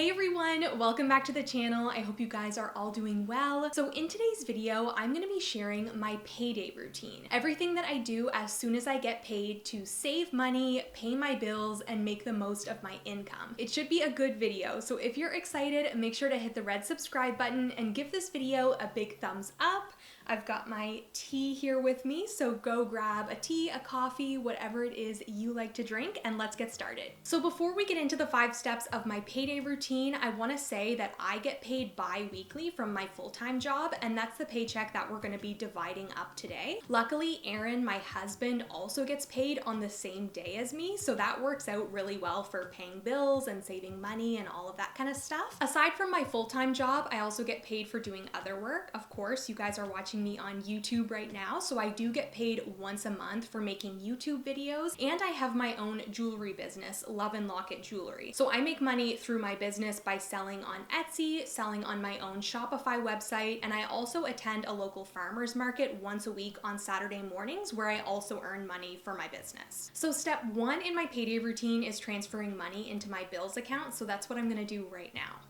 Hey everyone, welcome back to the channel. I hope you guys are all doing well. So in today's video, I'm gonna be sharing my payday routine. Everything that I do as soon as I get paid to save money, pay my bills, and make the most of my income. It should be a good video, so if you're excited, make sure to hit the red subscribe button and give this video a big thumbs up. I've got my tea here with me, so go grab a tea, a coffee, whatever it is you like to drink, and let's get started. So before we get into the 5 steps of my payday routine, I want to say that I get paid bi-weekly from my full-time job, and that's the paycheck that we're going to be dividing up today. Luckily, Aaron, my husband, also gets paid on the same day as me, so that works out really well for paying bills and saving money and all of that kind of stuff. Aside from my full-time job, I also get paid for doing other work. Of course, you guys are watching me on YouTube right now, so I do get paid once a month for making YouTube videos, and I have my own jewelry business, Love and Locket Jewelry. So I make money through my business by selling on Etsy, selling on my own Shopify website, and I also attend a local farmers market once a week on Saturday mornings where I also earn money for my business. So step 1 in my payday routine is transferring money into my bills account, so that's what I'm gonna do right now.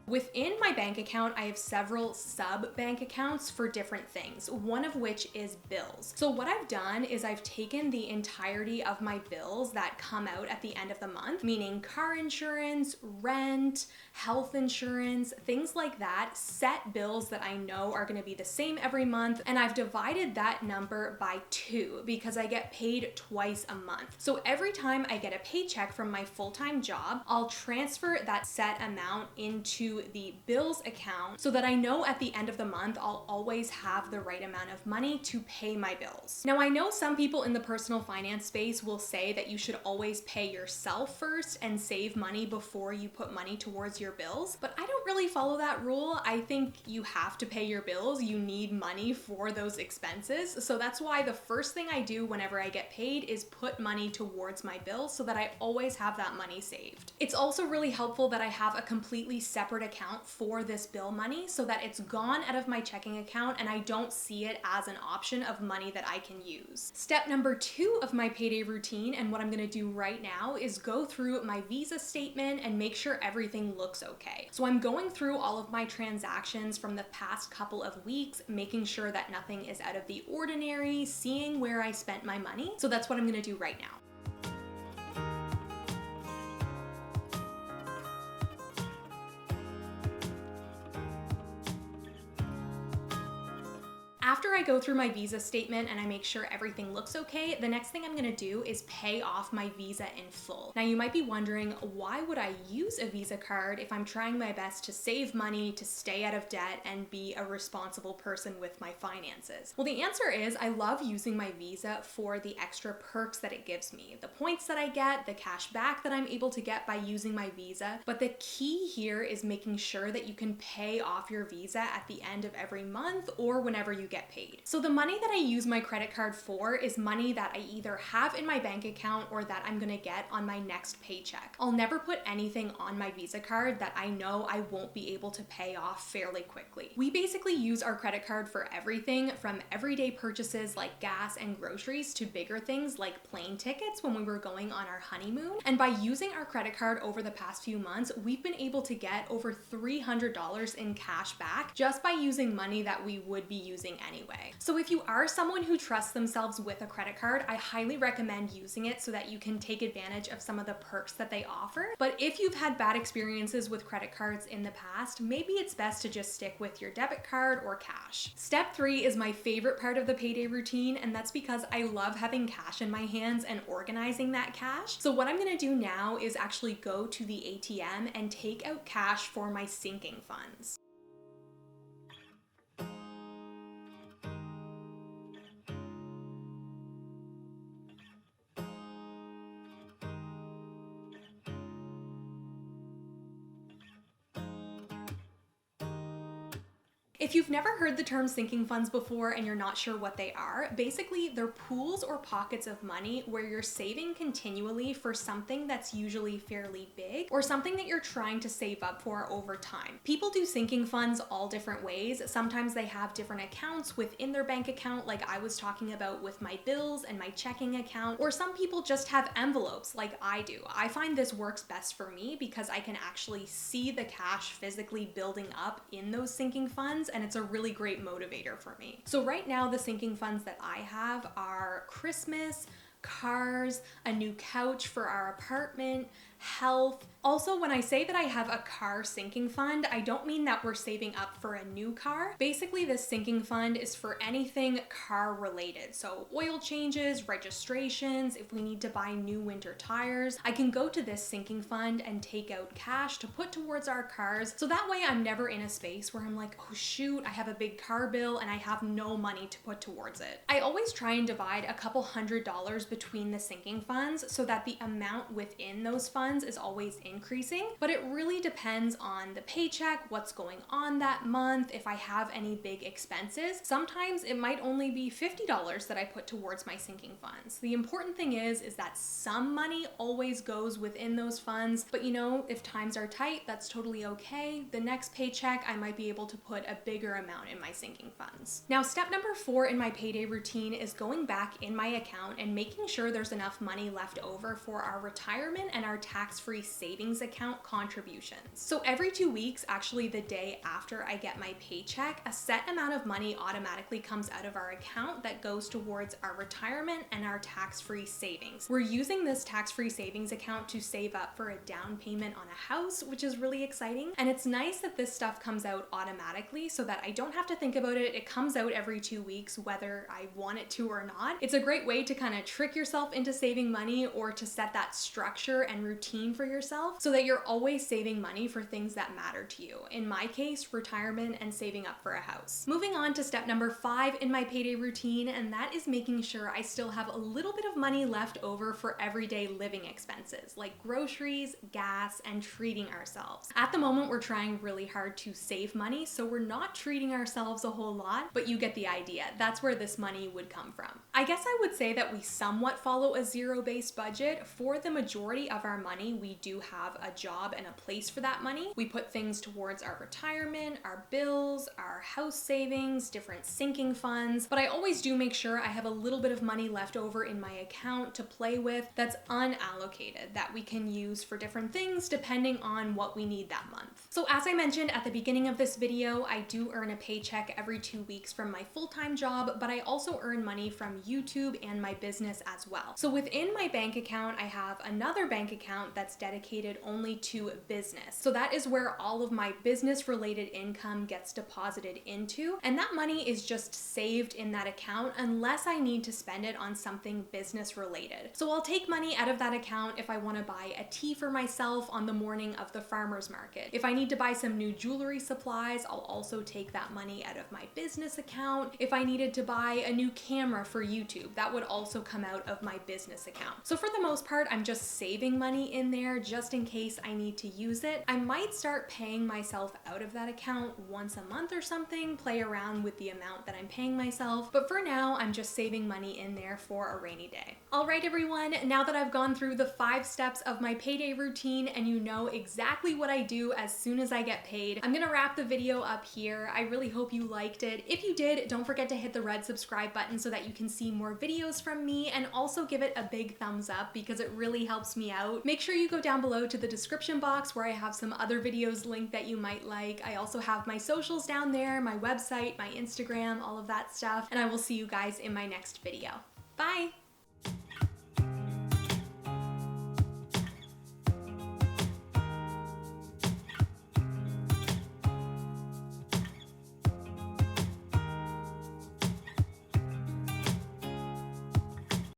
Within my bank account, I have several sub-bank accounts for different things, one of which is bills. So what I've done is I've taken the entirety of my bills that come out at the end of the month, meaning car insurance, rent, health insurance, things like that, set bills that I know are gonna be the same every month, and I've divided that number by 2 because I get paid twice a month. So every time I get a paycheck from my full-time job, I'll transfer that set amount into the bills account so that I know at the end of the month I'll always have the right amount of money to pay my bills. Now I know some people in the personal finance space will say that you should always pay yourself first and save money before you put money towards your bills, but I don't really follow that rule. I think you have to pay your bills. You need money for those expenses. So that's why the first thing I do whenever I get paid is put money towards my bills so that I always have that money saved. It's also really helpful that I have a completely separate account for this bill money so that it's gone out of my checking account and I don't see it as an option of money that I can use. Step number 2 of my payday routine, and what I'm gonna do right now, is go through my Visa statement and make sure everything looks okay. So I'm going through all of my transactions from the past couple of weeks, making sure that nothing is out of the ordinary, seeing where I spent my money. So that's what I'm gonna do right now. After I go through my Visa statement and I make sure everything looks okay, the next thing I'm gonna do is pay off my Visa in full. Now you might be wondering, why would I use a Visa card if I'm trying my best to save money, to stay out of debt, and be a responsible person with my finances? Well, the answer is I love using my Visa for the extra perks that it gives me, the points that I get, the cash back that I'm able to get by using my Visa. But the key here is making sure that you can pay off your Visa at the end of every month or whenever you get paid. So the money that I use my credit card for is money that I either have in my bank account or that I'm gonna get on my next paycheck. I'll never put anything on my Visa card that I know I won't be able to pay off fairly quickly. We basically use our credit card for everything from everyday purchases like gas and groceries to bigger things like plane tickets when we were going on our honeymoon. And by using our credit card over the past few months, we've been able to get over $300 in cash back just by using money that we would be using anyway. So if you are someone who trusts themselves with a credit card, I highly recommend using it so that you can take advantage of some of the perks that they offer. But if you've had bad experiences with credit cards in the past, maybe it's best to just stick with your debit card or cash. Step 3 is my favorite part of the payday routine, and that's because I love having cash in my hands and organizing that cash. So what I'm gonna do now is actually go to the ATM and take out cash for my sinking funds. If you've never heard the term sinking funds before and you're not sure what they are, basically they're pools or pockets of money where you're saving continually for something that's usually fairly big or something that you're trying to save up for over time. People do sinking funds all different ways. Sometimes they have different accounts within their bank account, like I was talking about with my bills and my checking account, or some people just have envelopes like I do. I find this works best for me because I can actually see the cash physically building up in those sinking funds, and it's a really great motivator for me. So right now, the sinking funds that I have are Christmas, cars, a new couch for our apartment, health. Also, when I say that I have a car sinking fund, I don't mean that we're saving up for a new car. Basically, this sinking fund is for anything car related. So oil changes, registrations, if we need to buy new winter tires, I can go to this sinking fund and take out cash to put towards our cars. So that way I'm never in a space where I'm like, oh shoot, I have a big car bill and I have no money to put towards it. I always try and divide a couple $100s between the sinking funds so that the amount within those funds is always increasing, but it really depends on the paycheck, what's going on that month, if I have any big expenses. Sometimes it might only be $50 that I put towards my sinking funds. The important thing is that some money always goes within those funds, but you know, if times are tight, that's totally okay. The next paycheck, I might be able to put a bigger amount in my sinking funds. Now, step number 4 in my payday routine is going back in my account and making sure there's enough money left over for our retirement and our tax-free savings account contributions. So every 2 weeks, actually the day after I get my paycheck, a set amount of money automatically comes out of our account that goes towards our retirement and our tax-free savings. We're using this tax-free savings account to save up for a down payment on a house, which is really exciting. And it's nice that this stuff comes out automatically so that I don't have to think about it. It comes out every 2 weeks, whether I want it to or not. It's a great way to kind of trick yourself into saving money or to set that structure and routine for yourself so that you're always saving money for things that matter to you. In my case, retirement and saving up for a house. Moving on to step number 5 in my payday routine, and that is making sure I still have a little bit of money left over for everyday living expenses like groceries, gas, and treating ourselves. At the moment, we're trying really hard to save money, so we're not treating ourselves a whole lot, but you get the idea. That's where this money would come from. I guess I would say that we somewhat follow a zero-based budget. For the majority of our money, we do have a job and a place for that money. We put things towards our retirement, our bills, our house savings, different sinking funds, but I always do make sure I have a little bit of money left over in my account to play with that's unallocated that we can use for different things depending on what we need that month. So as I mentioned at the beginning of this video, I do earn a paycheck every 2 weeks from my full-time job, but I also earn money from YouTube and my business as well. So within my bank account, I have another bank account that's dedicated only to business. So that is where all of my business related income gets deposited into, and that money is just saved in that account unless I need to spend it on something business related. So I'll take money out of that account if I want to buy a tea for myself on the morning of the farmer's market. If I need to buy some new jewelry supplies, I'll also take that money out of my business account. If I needed to buy a new camera for YouTube, that would also come out of my business account. So for the most part, I'm just saving money in there just in case I need to use it. I might start paying myself out of that account once a month or something, play around with the amount that I'm paying myself, but for now, I'm just saving money in there for a rainy day. All right, everyone, now that I've gone through the 5 steps of my payday routine and you know exactly what I do as soon as I get paid, I'm gonna wrap the video up here. I really hope you liked it. If you did, don't forget to hit the red subscribe button so that you can see more videos from me, and also give it a big thumbs up because it really helps me out. Make sure you go down below to the description box where I have some other videos linked that you might like. I also have my socials down there, my website, my Instagram, all of that stuff, and I will see you guys in my next video. Bye!